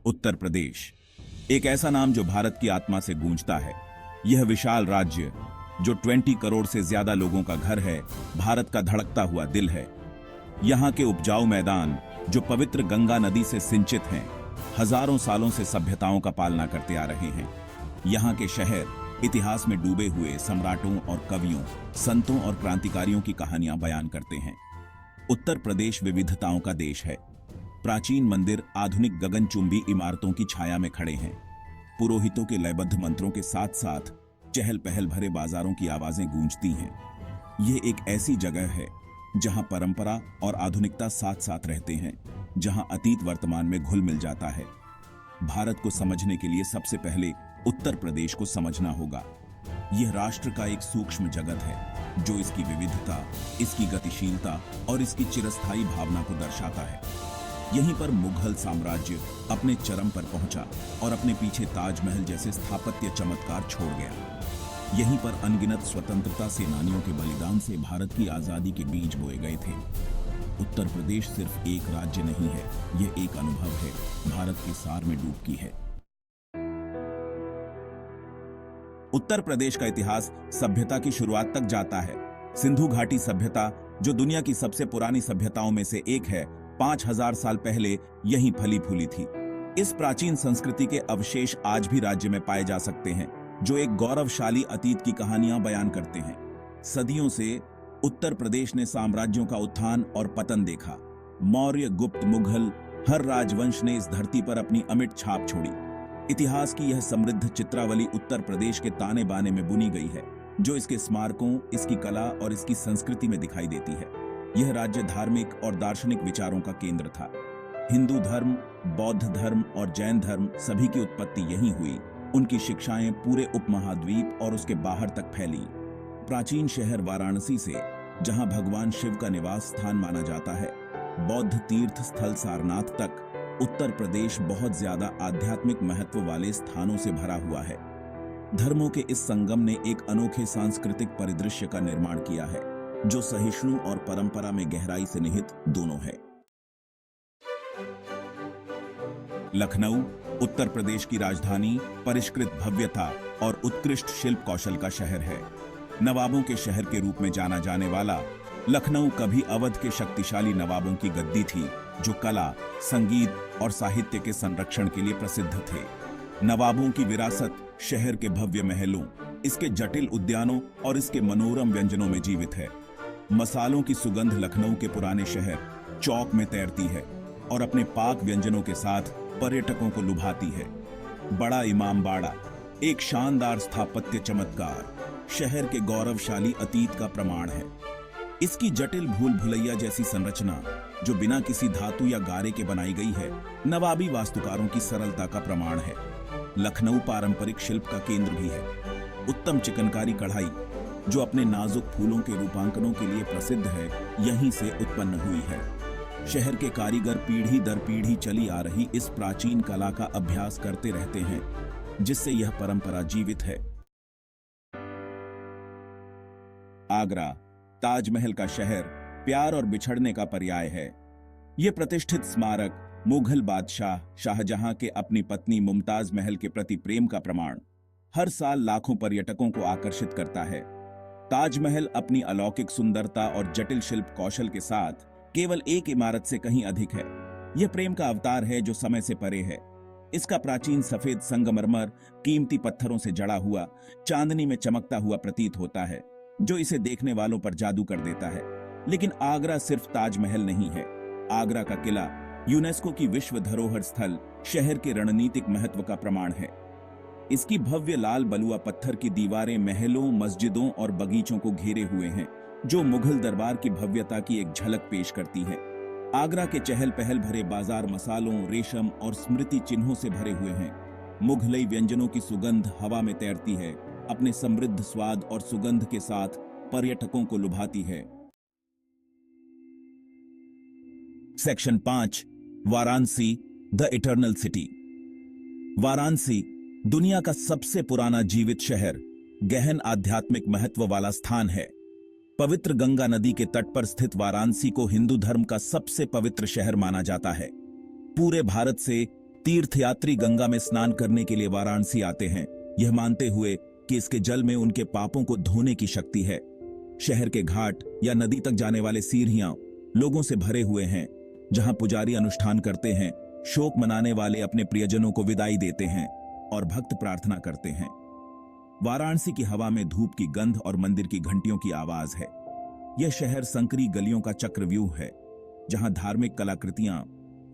उत्तर प्रदेश एक ऐसा नाम जो भारत की आत्मा से गूंजता है। यह विशाल राज्य जो 20 करोड़ से ज्यादा लोगों का घर है, भारत का धड़कता हुआ दिल है। यहाँ के उपजाऊ मैदान जो पवित्र गंगा नदी से सिंचित हैं, हजारों सालों से सभ्यताओं का पालना करते आ रहे हैं। यहाँ के शहर इतिहास में डूबे हुए सम्राटों और कवियों, संतों और क्रांतिकारियों की कहानियां बयान करते हैं। उत्तर प्रदेश विविधताओं का देश है। प्राचीन मंदिर आधुनिक गगनचुंबी इमारतों की छाया में खड़े हैं। पुरोहितों के लयबद्ध मंत्रों के साथ साथ चहल पहल भरे बाजारों की आवाजें गूंजती हैं। ये एक ऐसी जगह है जहां परंपरा और आधुनिकता साथ साथ रहते हैं, जहां अतीत वर्तमान में घुल मिल जाता है। भारत को समझने के लिए सबसे पहले उत्तर प्रदेश को समझना होगा। यह राष्ट्र का एक सूक्ष्म जगत है जो इसकी विविधता, इसकी गतिशीलता और इसकी चिरस्थायी भावना को दर्शाता है। यहीं पर मुगल साम्राज्य अपने चरम पर पहुंचा और अपने पीछे ताजमहल जैसे स्थापत्य चमत्कार छोड़ गया। यहीं पर अनगिनत स्वतंत्रता सेनानियों के बलिदान से भारत की आजादी के बीज बोए गए थे। उत्तर प्रदेश सिर्फ एक राज्य नहीं है, यह एक अनुभव है, भारत के सार में डूबकी है। उत्तर प्रदेश का इतिहास सभ्यता की शुरुआत तक जाता है। सिंधु घाटी सभ्यता जो दुनिया की सबसे पुरानी सभ्यताओं में से एक है, 5000 साल पहले यहीं फली फूली थी। इस प्राचीन संस्कृति के अवशेष आज भी राज्य में पाए जा सकते हैं, जो एक गौरवशाली अतीत की कहानियां बयान करते हैं। सदियों से उत्तर प्रदेश ने साम्राज्यों का उत्थान और पतन देखा। मौर्य, गुप्त, मुगल, हर राजवंश ने इस धरती पर अपनी अमिट छाप छोड़ी। इतिहास की यह समृद्ध चित्रावली उत्तर प्रदेश के ताने बाने में बुनी गई है, जो इसके स्मारकों, इसकी कला और इसकी संस्कृति में दिखाई देती है। यह राज्य धार्मिक और दार्शनिक विचारों का केंद्र था। हिंदू धर्म, बौद्ध धर्म और जैन धर्म सभी की उत्पत्ति यहीं हुई। उनकी शिक्षाएं पूरे उपमहाद्वीप और उसके बाहर तक फैली। प्राचीन शहर वाराणसी से, जहां भगवान शिव का निवास स्थान माना जाता है, बौद्ध तीर्थ स्थल सारनाथ तक, उत्तर प्रदेश बहुत ज्यादा आध्यात्मिक महत्व वाले स्थानों से भरा हुआ है। धर्मों के इस संगम ने एक अनोखे सांस्कृतिक परिदृश्य का निर्माण किया है, जो सहिष्णु और परंपरा में गहराई से निहित दोनों है। लखनऊ उत्तर प्रदेश की राजधानी परिष्कृत भव्यता और उत्कृष्ट शिल्प कौशल का शहर है। नवाबों के शहर के रूप में जाना जाने वाला लखनऊ कभी अवध के शक्तिशाली नवाबों की गद्दी थी, जो कला, संगीत और साहित्य के संरक्षण के लिए प्रसिद्ध थे। नवाबों की विरासत शहर के भव्य महलों, इसके जटिल उद्यानों और इसके मनोरम व्यंजनों में जीवित है। मसालों की सुगंध लखनऊ के पुराने शहर चौक में तैरती है और अपने पाक व्यंजनों के साथ पर्यटकों को लुभाती है। बड़ा इमाम बाड़ा एक शानदार स्थापत्य चमत्कार, शहर के गौरवशाली अतीत का प्रमाण है। इसकी जटिल भूल भुलैया जैसी संरचना, जो बिना किसी धातु या गारे के बनाई गई है, नवाबी वास्तुकारों की सरलता का प्रमाण है। लखनऊ पारंपरिक शिल्प का केंद्र भी है। उत्तम चिकनकारी कढ़ाई, जो अपने नाजुक फूलों के रूपांकनों के लिए प्रसिद्ध है, यहीं से उत्पन्न हुई है। शहर के कारीगर पीढ़ी दर पीढ़ी चली आ रही इस प्राचीन कला का अभ्यास करते रहते हैं, जिससे यह परंपरा जीवित है। आगरा ताजमहल का शहर प्यार और बिछड़ने का पर्याय है। यह प्रतिष्ठित स्मारक मुगल बादशाह शाहजहां के अपनी पत्नी मुमताज महल के प्रति प्रेम का प्रमाण हर साल लाखों पर्यटकों को आकर्षित करता है। ताजमहल अपनी अलौकिक सुंदरता और जटिल शिल्प कौशल के साथ केवल एक इमारत से कहीं अधिक है। यह प्रेम का अवतार है जो समय से परे है। इसका प्राचीन सफेद संगमरमर कीमती पत्थरों से जड़ा हुआ, चांदनी में चमकता हुआ प्रतीत होता है, जो इसे देखने वालों पर जादू कर देता है। लेकिन आगरा सिर्फ ताजमहल नहीं है। आगरा का किला यूनेस्को की विश्व धरोहर स्थल शहर के रणनीतिक महत्व का प्रमाण है। इसकी भव्य लाल बलुआ पत्थर की दीवारें महलों, मस्जिदों और बगीचों को घेरे हुए हैं, जो मुगल दरबार की भव्यता की एक झलक पेश करती है। आगरा के चहल पहल भरे बाजार मसालों, रेशम और स्मृति चिन्हों से भरे हुए हैं। मुगलई व्यंजनों की सुगंध हवा में तैरती है, अपने समृद्ध स्वाद और सुगंध के साथ पर्यटकों को लुभाती है। Section 5 Varanasi the eternal city. Varanasi दुनिया का सबसे पुराना जीवित शहर, गहन आध्यात्मिक महत्व वाला स्थान है। पवित्र गंगा नदी के तट पर स्थित वाराणसी को हिंदू धर्म का सबसे पवित्र शहर माना जाता है। पूरे भारत से तीर्थयात्री गंगा में स्नान करने के लिए वाराणसी आते हैं, यह मानते हुए कि इसके जल में उनके पापों को धोने की शक्ति है। शहर के घाट या नदी तक जाने वाले सीढ़ियां लोगों से भरे हुए हैं, जहां पुजारी अनुष्ठान करते हैं, शोक मनाने वाले अपने प्रियजनों को विदाई देते हैं और भक्त प्रार्थना करते हैं। वाराणसी की हवा में धूप की गंध और मंदिर की घंटियों की आवाज है। यह शहर संकरी गलियों का चक्रव्यूह है, जहां धार्मिक कलाकृतियां,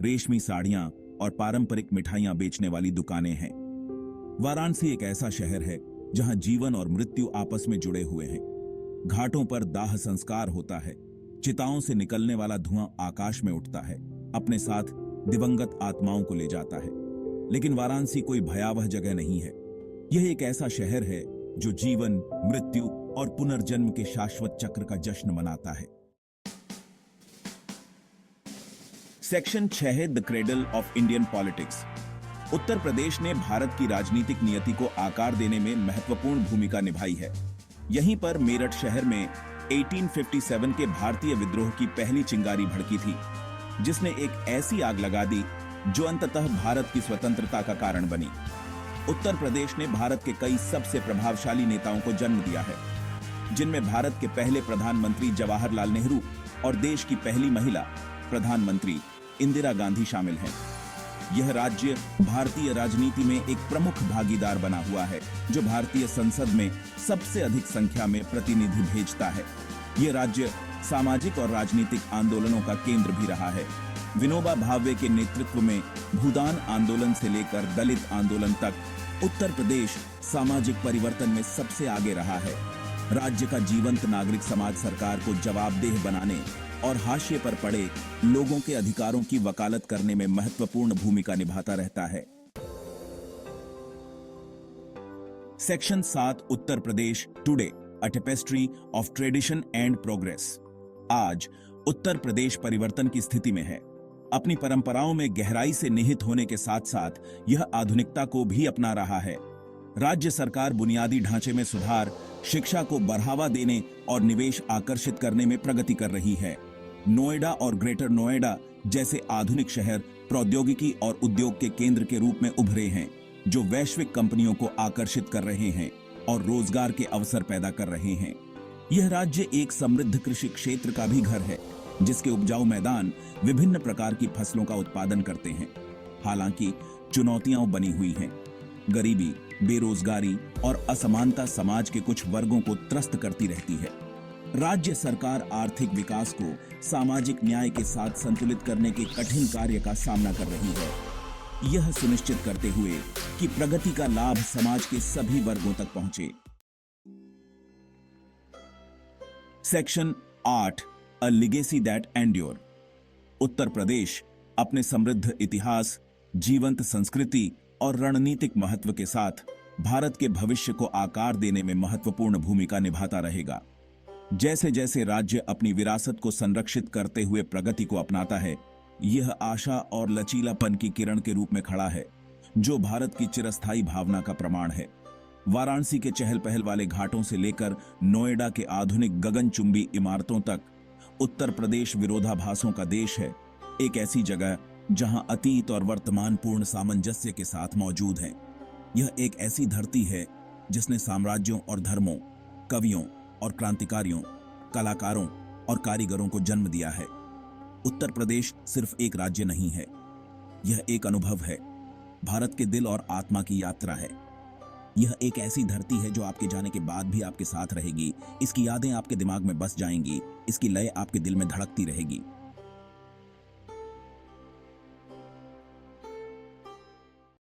रेशमी साड़ियां और पारंपरिक मिठाइयां बेचने वाली दुकानें हैं। वाराणसी एक ऐसा शहर है जहां जीवन और मृत्यु आपस में जुड़े हुए हैं। घाटों पर दाह संस्कार होता है, चिताओं से निकलने वाला धुआं आकाश में उठता है, अपने साथ दिवंगत आत्माओं को ले जाता है। लेकिन वाराणसी कोई भयावह जगह नहीं है। यह एक ऐसा शहर है जो जीवन, मृत्यु और पुनर्जन्म के शाश्वत चक्र का जश्न मनाता है। सेक्शन 6 है the cradle of Indian politics. Uttar Pradesh ने भारत की राजनीतिक नियति को आकार देने में महत्वपूर्ण भूमिका निभाई है। यहीं पर मेरठ शहर में 1857 के भारतीय विद्रोह की पहली चिंगारी भड़की थी, जिसने एक ऐसी आग लगा दी जो अंततः भारत की स्वतंत्रता का कारण बनी। उत्तर प्रदेश ने भारत के कई सबसे प्रभावशाली नेताओं को जन्म दिया है, जिनमें भारत के पहले प्रधानमंत्री जवाहरलाल नेहरू और देश की पहली महिला प्रधानमंत्री इंदिरा गांधी शामिल हैं। यह राज्य भारतीय राजनीति में एक प्रमुख भागीदार बना हुआ है, जो भारतीय संसद में सबसे अधिक संख्या में प्रतिनिधि भेजता है। यह राज्य सामाजिक और राजनीतिक आंदोलनों का केंद्र भी रहा है। विनोबा भावे के नेतृत्व में भूदान आंदोलन से लेकर दलित आंदोलन तक उत्तर प्रदेश सामाजिक परिवर्तन में सबसे आगे रहा है। राज्य का जीवंत नागरिक समाज सरकार को जवाबदेह बनाने और हाशिए पर पड़े लोगों के अधिकारों की वकालत करने में महत्वपूर्ण भूमिका निभाता रहता है। Section 7 Uttar Pradesh today, a tapestry of tradition and progress. आज उत्तर प्रदेश परिवर्तन की स्थिति में है। अपनी परंपराओं में गहराई से निहित होने के साथ साथ यह आधुनिकता को भी अपना रहा है। राज्य सरकार बुनियादी ढांचे में सुधार, शिक्षा को बढ़ावा देने और निवेश आकर्षित करने में प्रगति कर रही है। नोएडा और ग्रेटर नोएडा जैसे आधुनिक शहर प्रौद्योगिकी और उद्योग के केंद्र के रूप में उभरे हैं, जो वैश्विक कंपनियों को आकर्षित कर रहे हैं और रोजगार के अवसर पैदा कर रहे हैं। यह राज्य एक समृद्ध कृषि क्षेत्र का भी घर है, जिसके उपजाऊ मैदान विभिन्न प्रकार की फसलों का उत्पादन करते हैं। हालांकि चुनौतियां बनी हुई हैं। गरीबी, बेरोजगारी और असमानता समाज के कुछ वर्गों को त्रस्त करती रहती है। राज्य सरकार आर्थिक विकास को सामाजिक न्याय के साथ संतुलित करने के कठिन कार्य का सामना कर रही है, यह सुनिश्चित करते हुए कि प्रगति का लाभ समाज के सभी वर्गों तक पहुंचे। Section 8 a legacy that endure. Uttar Pradesh अपने समृद्ध इतिहास, जीवंत संस्कृति और रणनीतिक महत्व के साथ भारत के भविष्य को आकार देने में महत्वपूर्ण भूमिका निभाता रहेगा। जैसे जैसे राज्य अपनी विरासत को संरक्षित करते हुए प्रगति को अपनाता है, यह आशा और लचीलापन की किरण के रूप में खड़ा है, जो भारत की चिरस्थायी भावना का प्रमाण है। वाराणसी के चहल पहल वाले घाटों से लेकर नोएडा के आधुनिक गगनचुंबी इमारतों तक उत्तर प्रदेश विरोधाभासों का देश है। एक ऐसी जगह जहां अतीत और वर्तमान पूर्ण सामंजस्य के साथ मौजूद है। यह एक ऐसी धरती है जिसने साम्राज्यों और धर्मों, कवियों और क्रांतिकारियों, कलाकारों और कारीगरों को जन्म दिया है। उत्तर प्रदेश सिर्फ एक राज्य नहीं है, यह एक अनुभव है, भारत के दिल और आत्मा की यात्रा है। यह एक ऐसी धरती है जो आपके जाने के बाद भी आपके साथ रहेगी। इसकी यादें आपके दिमाग में बस जाएंगी, इसकी लय आपके दिल में धड़कती रहेगी।